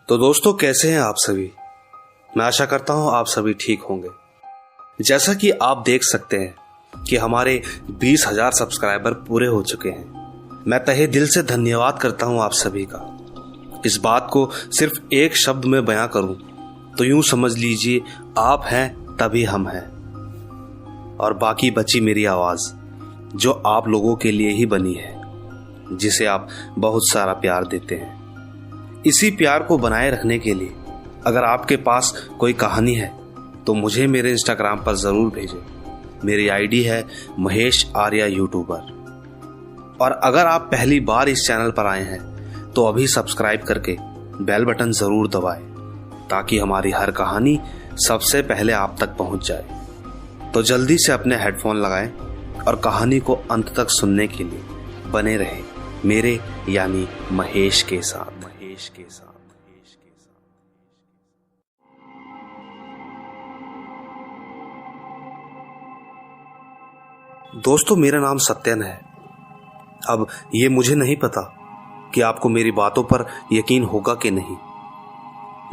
तो दोस्तों, कैसे हैं आप सभी। मैं आशा करता हूं आप सभी ठीक होंगे। जैसा कि आप देख सकते हैं कि हमारे 20,000 सब्सक्राइबर पूरे हो चुके हैं। मैं तहे दिल से धन्यवाद करता हूं आप सभी का। इस बात को सिर्फ एक शब्द में बयां करूं तो यूं समझ लीजिए, आप हैं तभी हम हैं, और बाकी बची मेरी आवाज जो आप लोगों के लिए ही बनी है, जिसे आप बहुत सारा प्यार देते हैं। इसी प्यार को बनाए रखने के लिए अगर आपके पास कोई कहानी है तो मुझे मेरे इंस्टाग्राम पर जरूर भेजें। मेरी आईडी है महेश आर्या यूट्यूबर। और अगर आप पहली बार इस चैनल पर आए हैं तो अभी सब्सक्राइब करके बेल बटन जरूर दबाएं, ताकि हमारी हर कहानी सबसे पहले आप तक पहुंच जाए। तो जल्दी से अपने हेडफोन लगाएं और कहानी को अंत तक सुनने के लिए बने रहें मेरे यानी महेश के साथ। दोस्तों, मेरा नाम सत्यन है। अब ये मुझे नहीं पता कि आपको मेरी बातों पर यकीन होगा कि नहीं,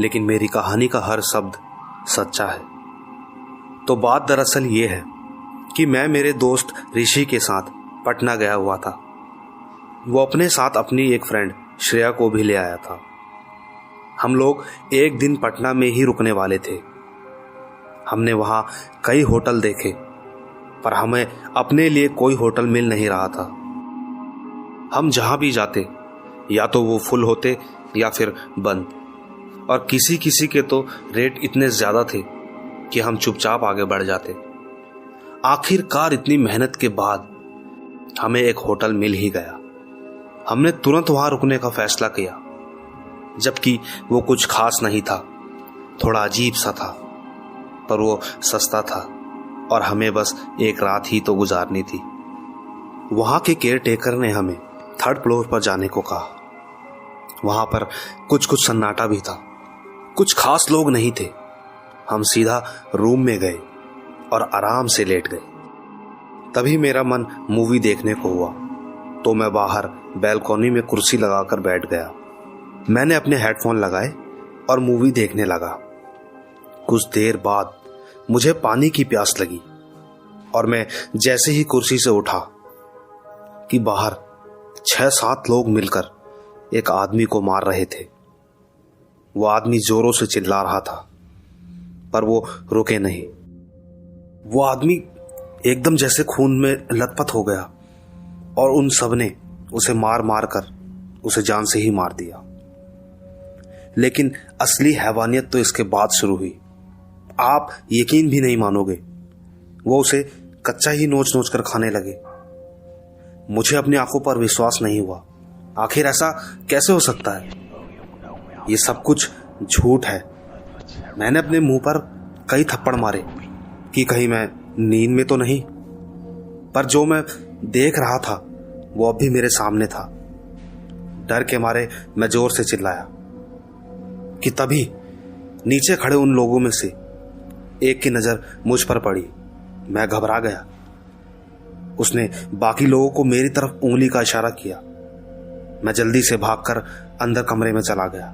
लेकिन मेरी कहानी का हर शब्द सच्चा है। तो बात दरअसल ये है कि मैं मेरे दोस्त ऋषि के साथ पटना गया हुआ था। वो अपने साथ अपनी एक फ्रेंड श्रेया को भी ले आया था। हम लोग एक दिन पटना में ही रुकने वाले थे। हमने वहां कई होटल देखे, पर हमें अपने लिए कोई होटल मिल नहीं रहा था। हम जहां भी जाते या तो वो फुल होते या फिर बंद, और किसी किसी के तो रेट इतने ज्यादा थे कि हम चुपचाप आगे बढ़ जाते। आखिरकार इतनी मेहनत के बाद हमें एक होटल मिल ही गया। हमने तुरंत वहां रुकने का फैसला किया, जबकि वो कुछ खास नहीं था, थोड़ा अजीब सा था, पर वो सस्ता था और हमें बस एक रात ही तो गुजारनी थी। वहां के केयर टेकर ने हमें 3rd फ्लोर पर जाने को कहा। वहां पर कुछ सन्नाटा भी था, कुछ खास लोग नहीं थे। हम सीधा रूम में गए और आराम से लेट गए। तभी मेरा मन मूवी देखने को हुआ, तो मैं बाहर बैल्कॉनी में कुर्सी लगाकर बैठ गया। मैंने अपने हेडफोन लगाए और मूवी देखने लगा। कुछ देर बाद मुझे पानी की प्यास लगी और मैं जैसे ही कुर्सी से उठा कि बाहर 6-7 लोग मिलकर एक आदमी को मार रहे थे। वो आदमी जोरों से चिल्ला रहा था, पर वो रुके नहीं। वो आदमी एकदम जैसे खून में लथपथ हो गया और उन सब ने उसे मार मार कर उसे जान से ही मार दिया। लेकिन असली हैवानियत तो इसके बाद शुरू हुई। आप यकीन भी नहीं मानोगे, वो उसे कच्चा ही नोच नोच कर खाने लगे। मुझे अपनी आंखों पर विश्वास नहीं हुआ। आखिर ऐसा कैसे हो सकता है? ये सब कुछ झूठ है। मैंने अपने मुंह पर कई थप्पड़ मारे कि कहीं मैं नींद में तो नहीं, पर जो मैं देख रहा था वो अब भी मेरे सामने था। डर के मारे मैं जोर से चिल्लाया कि तभी नीचे खड़े उन लोगों में से एक की नजर मुझ पर पड़ी। मैं घबरा गया। उसने बाकी लोगों को मेरी तरफ उंगली का इशारा किया। मैं जल्दी से भागकर अंदर कमरे में चला गया।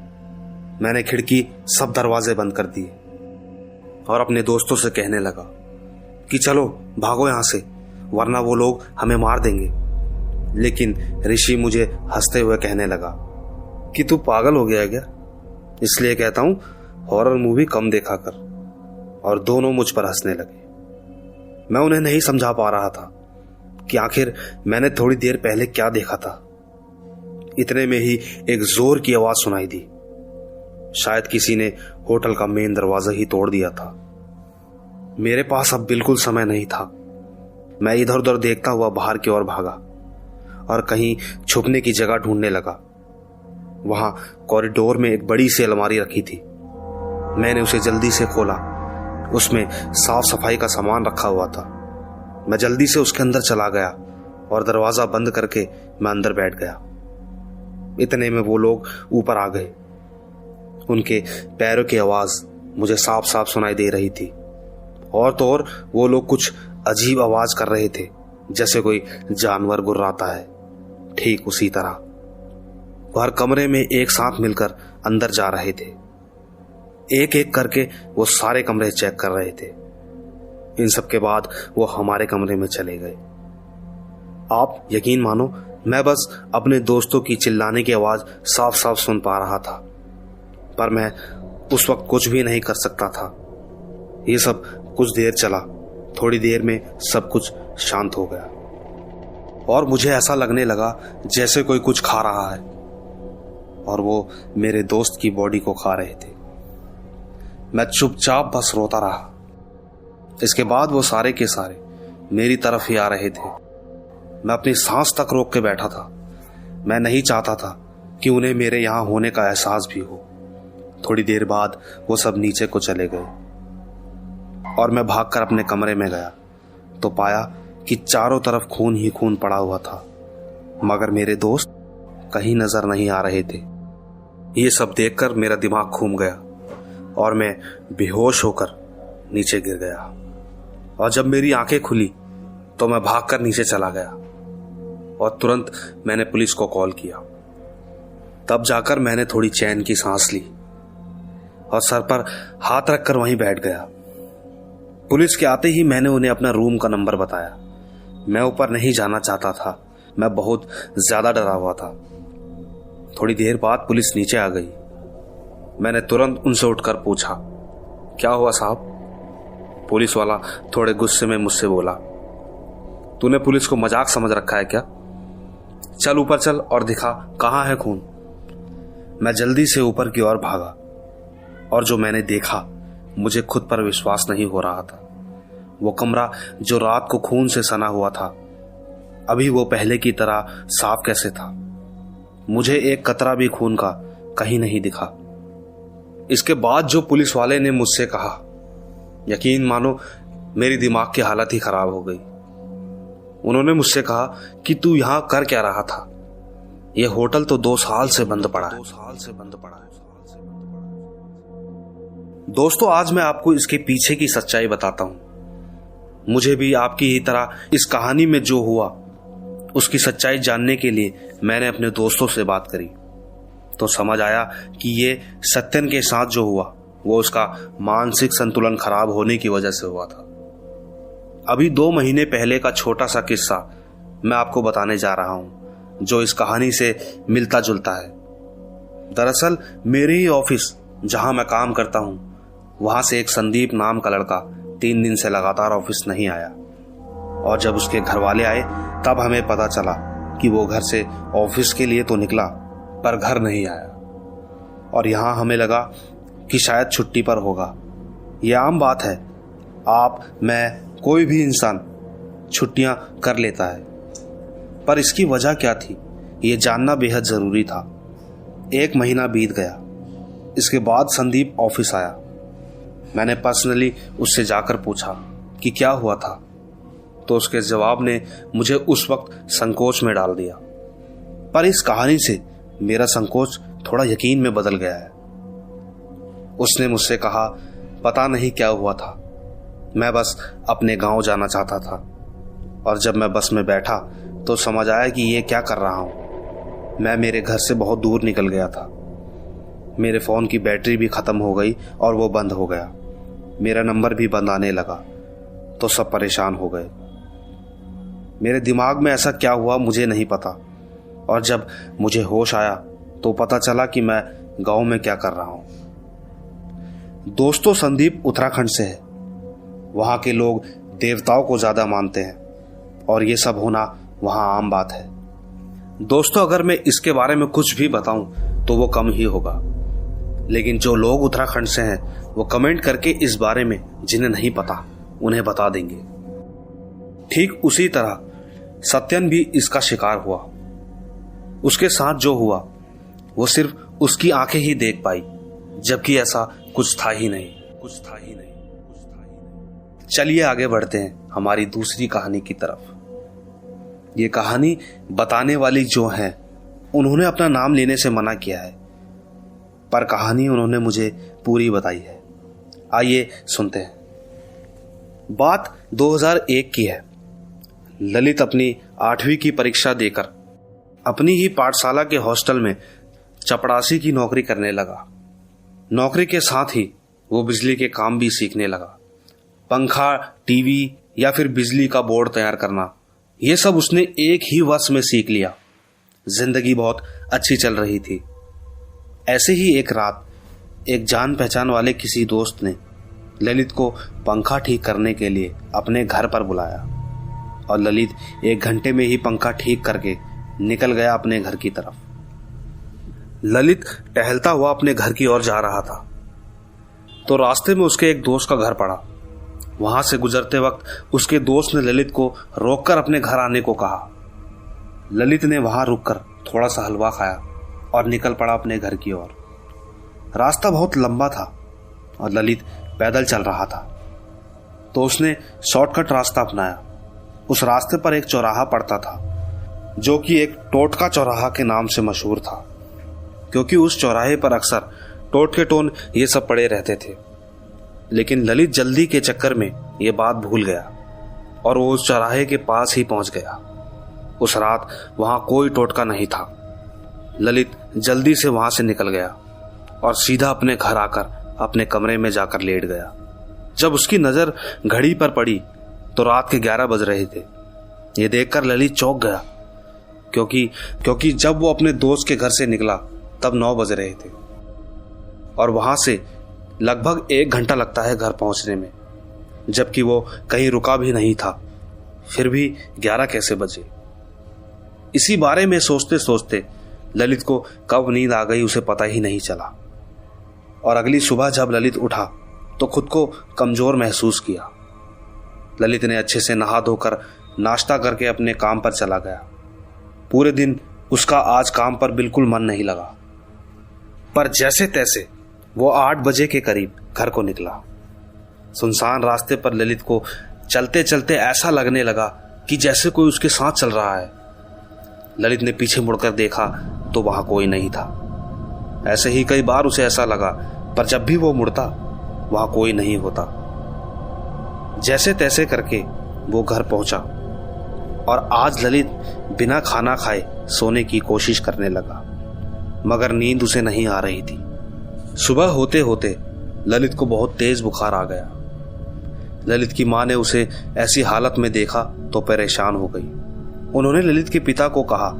मैंने खिड़की सब दरवाजे बंद कर दिए और अपने दोस्तों से कहने लगा कि चलो भागो यहां से, वरना वो लोग हमें मार देंगे। लेकिन ऋषि मुझे हंसते हुए कहने लगा कि तू पागल हो गया है क्या? इसलिए कहता हूं हॉरर मूवी कम देखा कर। और दोनों मुझ पर हंसने लगे। मैं उन्हें नहीं समझा पा रहा था कि आखिर मैंने थोड़ी देर पहले क्या देखा था। इतने में ही एक जोर की आवाज सुनाई दी। शायद किसी ने होटल का मेन दरवाजा ही तोड़ दिया था। मेरे पास अब बिल्कुल समय नहीं था। मैं इधर उधर देखता हुआ बाहर की ओर भागा और कहीं छुपने की जगह ढूंढने लगा। वहां कॉरिडोर में एक बड़ी सी अलमारी रखी थी। मैंने उसे जल्दी से खोला। उसमें साफ सफाई का सामान रखा हुआ था। मैं जल्दी से उसके अंदर चला गया और दरवाजा बंद करके मैं अंदर बैठ गया। इतने में वो लोग ऊपर आ गए। उनके पैरों की आवाज मुझे साफ साफ सुनाई दे रही थी। और तो और वो लोग कुछ अजीब आवाज कर रहे थे, जैसे कोई जानवर गुर्राता है। ठीक उसी तरह हर कमरे में एक साथ मिलकर अंदर जा रहे थे। एक एक करके वो सारे कमरे चेक कर रहे थे। इन सब के बाद वो हमारे कमरे में चले गए। आप यकीन मानो, मैं बस अपने दोस्तों की चिल्लाने की आवाज साफ साफ सुन पा रहा था, पर मैं उस वक्त कुछ भी नहीं कर सकता था। ये सब कुछ देर चला। थोड़ी देर में सब कुछ शांत हो गया और मुझे ऐसा लगने लगा जैसे कोई कुछ खा रहा है, और वो मेरे दोस्त की बॉडी को खा रहे थे। मैं चुपचाप बस रोता रहा। इसके बाद वो सारे के सारे मेरी तरफ ही आ रहे थे। मैं अपनी सांस तक रोक के बैठा था। मैं नहीं चाहता था कि उन्हें मेरे यहां होने का एहसास भी हो। थोड़ी देर बाद वो सब नीचे को चले गए और मैं भागकर अपने कमरे में गया तो पाया कि चारों तरफ खून ही खून पड़ा हुआ था, मगर मेरे दोस्त कहीं नजर नहीं आ रहे थे। ये सब देखकर मेरा दिमाग घूम गया और मैं बेहोश होकर नीचे गिर गया। और जब मेरी आंखें खुली तो मैं भागकर नीचे चला गया और तुरंत मैंने पुलिस को कॉल किया। तब जाकर मैंने थोड़ी चैन की सांस ली और सर पर हाथ रखकर वहीं बैठ गया। पुलिस के आते ही मैंने उन्हें अपना रूम का नंबर बताया। मैं ऊपर नहीं जाना चाहता था, मैं बहुत ज्यादा डरा हुआ था। थोड़ी देर बाद पुलिस नीचे आ गई। मैंने तुरंत उनसे उठकर पूछा, क्या हुआ साहब? पुलिस वाला थोड़े गुस्से में मुझसे बोला, तूने पुलिस को मजाक समझ रखा है क्या? चल ऊपर चल और दिखा कहां है खून। मैं जल्दी से ऊपर की ओर भागा और जो मैंने देखा मुझे खुद पर विश्वास नहीं हो रहा था। वो कमरा जो रात को खून से सना हुआ था, अभी वो पहले की तरह साफ कैसे था? मुझे एक कतरा भी खून का कहीं नहीं दिखा। इसके बाद जो पुलिस वाले ने मुझसे कहा, यकीन मानो मेरी दिमाग की हालत ही खराब हो गई। उन्होंने मुझसे कहा कि तू यहां कर क्या रहा था? यह होटल तो 2 साल से बंद पड़ा है। दोस्तों, आज मैं आपको इसके पीछे की सच्चाई बताता हूं। मुझे भी आपकी ही तरह इस कहानी में जो हुआ उसकी सच्चाई जानने के लिए मैंने अपने दोस्तों से बात करी तो समझ आया कि ये सत्यन के साथ जो हुआ वो उसका मानसिक संतुलन खराब होने की वजह से हुआ था। अभी 2 महीने पहले का छोटा सा किस्सा मैं आपको बताने जा रहा हूं जो इस कहानी से मिलता जुलता है। दरअसल मेरे ही ऑफिस जहां मैं काम करता हूं, वहां से एक संदीप नाम का लड़का 3 दिन से लगातार ऑफिस नहीं आया, और जब उसके घर वाले आए तब हमें पता चला कि वो घर से ऑफिस के लिए तो निकला पर घर नहीं आया। और यहां हमें लगा कि शायद छुट्टी पर होगा। यह आम बात है, आप, मैं, कोई भी इंसान छुट्टियां कर लेता है, पर इसकी वजह क्या थी ये जानना बेहद जरूरी था। 1 महीना बीत गया। इसके बाद संदीप ऑफिस आया। मैंने पर्सनली उससे जाकर पूछा कि क्या हुआ था, तो उसके जवाब ने मुझे उस वक्त संकोच में डाल दिया। पर इस कहानी से मेरा संकोच थोड़ा यकीन में बदल गया है। उसने मुझसे कहा, पता नहीं क्या हुआ था, मैं बस अपने गांव जाना चाहता था, और जब मैं बस में बैठा तो समझ आया कि ये क्या कर रहा हूं। मैं मेरे घर से बहुत दूर निकल गया था। मेरे फोन की बैटरी भी खत्म हो गई और वो बंद हो गया। मेरा नंबर भी बंद आने लगा तो सब परेशान हो गए। मेरे दिमाग में ऐसा क्या हुआ मुझे नहीं पता, और जब मुझे होश आया तो पता चला कि मैं गांव में क्या कर रहा हूं। दोस्तों, संदीप उत्तराखंड से है। वहां के लोग देवताओं को ज्यादा मानते हैं और ये सब होना वहां आम बात है। दोस्तों, अगर मैं इसके बारे में कुछ भी बताऊं तो वो कम ही होगा, लेकिन जो लोग उत्तराखंड से हैं वो कमेंट करके इस बारे में जिन्हें नहीं पता उन्हें बता देंगे। ठीक उसी तरह सत्यन भी इसका शिकार हुआ। उसके साथ जो हुआ वो सिर्फ उसकी आंखें ही देख पाई, जबकि ऐसा कुछ था ही नहीं। चलिए आगे बढ़ते हैं हमारी दूसरी कहानी की तरफ। ये कहानी बताने वाली जो है उन्होंने अपना नाम लेने से मना किया है, पर कहानी उन्होंने मुझे पूरी बताई है। आइए सुनते हैं। बात 2001 की है। ललित अपनी 8वीं की परीक्षा देकर अपनी ही पाठशाला के हॉस्टल में चपड़ासी की नौकरी करने लगा। नौकरी के साथ ही वो बिजली के काम भी सीखने लगा। पंखा, टीवी या फिर बिजली का बोर्ड तैयार करना, ये सब उसने एक ही वर्ष में सीख लिया। जिंदगी बहुत अच्छी चल रही थी। ऐसे ही एक रात एक जान पहचान वाले किसी दोस्त ने ललित को पंखा ठीक करने के लिए अपने घर पर बुलाया और ललित 1 घंटे में ही पंखा ठीक करके निकल गया अपने घर की तरफ। ललित टहलता हुआ अपने घर की ओर जा रहा था तो रास्ते में उसके एक दोस्त का घर पड़ा। वहां से गुजरते वक्त उसके दोस्त ने ललित को रोककर अपने घर आने को कहा। ललित ने वहां रुककर थोड़ा सा हलवा खाया और निकल पड़ा अपने घर की ओर। रास्ता बहुत लंबा था और ललित पैदल चल रहा था तो उसने शॉर्टकट रास्ता अपनाया। उस रास्ते पर एक चौराहा पड़ता था जो कि एक टोटका चौराहा के नाम से मशहूर था, क्योंकि उस चौराहे पर अक्सर टोटके टोन ये सब पड़े रहते थे। लेकिन ललित जल्दी के चक्कर में ये बात भूल गया और वो उस चौराहे के पास ही पहुंच गया। उस रात वहां कोई टोटका नहीं था। ललित जल्दी से वहां से निकल गया और सीधा अपने घर आकर अपने कमरे में जाकर लेट गया। जब उसकी नजर घड़ी पर पड़ी तो रात के 11 बज रहे थे। ये देखकर ललित चौंक गया, क्योंकि जब वो अपने दोस्त के घर से निकला तब 9 बज रहे थे और वहां से लगभग 1 घंटा लगता है घर पहुंचने में, जबकि वो कहीं रुका भी नहीं था। फिर भी 11 कैसे बजे? इसी बारे में सोचते सोचते ललित को कब नींद आ गई उसे पता ही नहीं चला। और अगली सुबह जब ललित उठा तो खुद को कमजोर महसूस किया। ललित ने अच्छे से नहा धोकर नाश्ता करके अपने काम पर चला गया। पूरे दिन उसका आज काम पर बिल्कुल मन नहीं लगा, पर जैसे तैसे वो 8 बजे के करीब घर को निकला। सुनसान रास्ते पर ललित को चलते चलते ऐसा लगने लगा कि जैसे कोई उसके साथ चल रहा है। ललित ने पीछे मुड़कर देखा तो वहां कोई नहीं था। ऐसे ही कई बार उसे ऐसा लगा, पर जब भी वो मुड़ता वहां कोई नहीं होता। जैसे तैसे करके वो घर पहुंचा और आज ललित बिना खाना खाए सोने की कोशिश करने लगा, मगर नींद उसे नहीं आ रही थी। सुबह होते होते ललित को बहुत तेज बुखार आ गया। ललित की मां ने उसे ऐसी हालत में देखा तो परेशान हो गई। उन्होंने ललित के पिता को कहा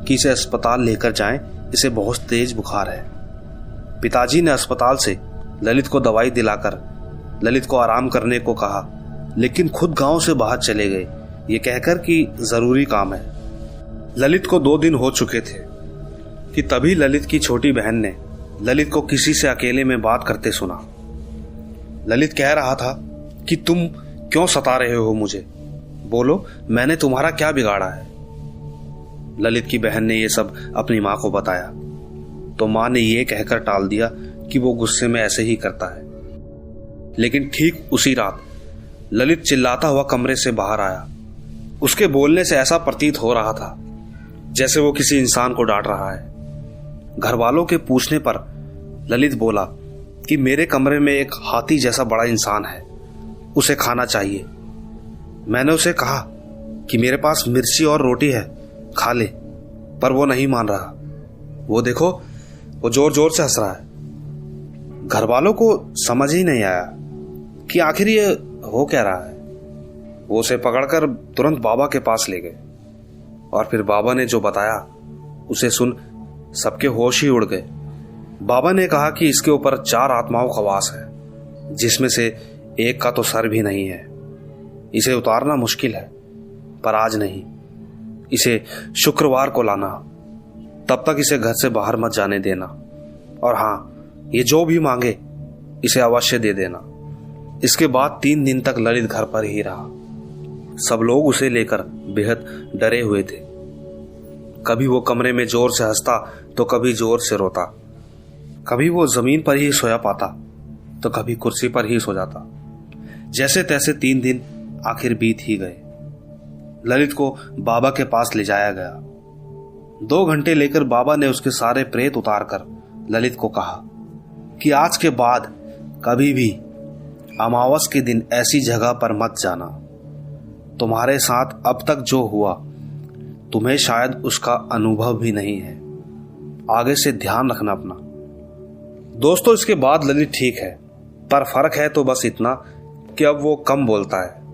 कि इसे अस्पताल लेकर जाएं, इसे बहुत तेज बुखार है। पिताजी ने अस्पताल से ललित को दवाई दिलाकर ललित को आराम करने को कहा, लेकिन खुद गांव से बाहर चले गए, ये कहकर कि जरूरी काम है। ललित को 2 दिन हो चुके थे कि तभी ललित की छोटी बहन ने ललित को किसी से अकेले में बात करते सुना। ललित कह रहा था कि तुम क्यों सता रहे हो मुझे, बोलो मैंने तुम्हारा क्या बिगाड़ा है। ललित की बहन ने यह सब अपनी मां को बताया तो मां ने यह कहकर टाल दिया कि वो गुस्से में ऐसे ही करता है। लेकिन ठीक उसी रात ललित चिल्लाता हुआ कमरे से बाहर आया। उसके बोलने से ऐसा प्रतीत हो रहा था जैसे वो किसी इंसान को डांट रहा है। घर वालों के पूछने पर ललित बोला कि मेरे कमरे में एक हाथी जैसा बड़ा इंसान है, उसे खाना चाहिए। मैंने उसे कहा कि मेरे पास मिर्ची और रोटी है, खा ले, पर वो नहीं मान रहा। वो देखो, वो जोर जोर से हंस रहा है। घर वालों को समझ ही नहीं आया कि आखिर ये हो क्या रहा है। वो उसे पकड़कर तुरंत बाबा के पास ले गए और फिर बाबा ने जो बताया उसे सुन सबके होश ही उड़ गए। बाबा ने कहा कि इसके ऊपर 4 आत्माओं का वास है, जिसमें से एक का तो सर भी नहीं है। इसे उतारना मुश्किल है, पर आज नहीं, इसे शुक्रवार को लाना। तब तक इसे घर से बाहर मत जाने देना, और हाँ, ये जो भी मांगे इसे अवश्य दे देना। इसके बाद 3 दिन तक ललित घर पर ही रहा। सब लोग उसे लेकर बेहद डरे हुए थे। कभी वो कमरे में जोर से हंसता तो कभी जोर से रोता। कभी वो जमीन पर ही सोया पाता तो कभी कुर्सी पर ही सो जाता। जैसे तैसे 3 दिन आखिर बीत ही गए। ललित को बाबा के पास ले जाया गया। 2 घंटे लेकर बाबा ने उसके सारे प्रेत उतारकर ललित को कहा कि आज के बाद कभी भी अमावस के दिन ऐसी जगह पर मत जाना। तुम्हारे साथ अब तक जो हुआ तुम्हें शायद उसका अनुभव भी नहीं है। आगे से ध्यान रखना अपना। दोस्तों इसके बाद ललित ठीक है, पर फर्क है तो बस इतना कि अब वो कम बोलता है।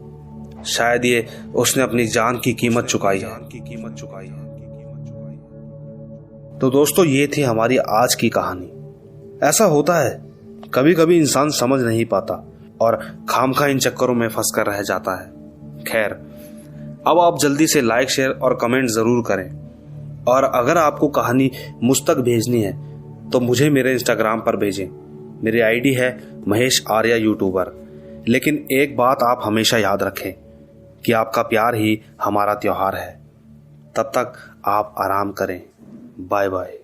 शायद ये उसने अपनी जान की कीमत चुकाई है। तो दोस्तों ये थी हमारी आज की कहानी। ऐसा होता है कभी कभी इंसान समझ नहीं पाता और खामखा इन चक्करों में फंस कर रह जाता है। खैर, अब आप जल्दी से लाइक, शेयर और कमेंट जरूर करें। और अगर आपको कहानी मुझ तक भेजनी है तो मुझे मेरे इंस्टाग्राम पर भेजें। मेरी आईडी है महेश आर्या यूट्यूबर। लेकिन एक बात आप हमेशा याद रखें कि आपका प्यार ही हमारा त्योहार है। तब तक आप आराम करें। Bye bye.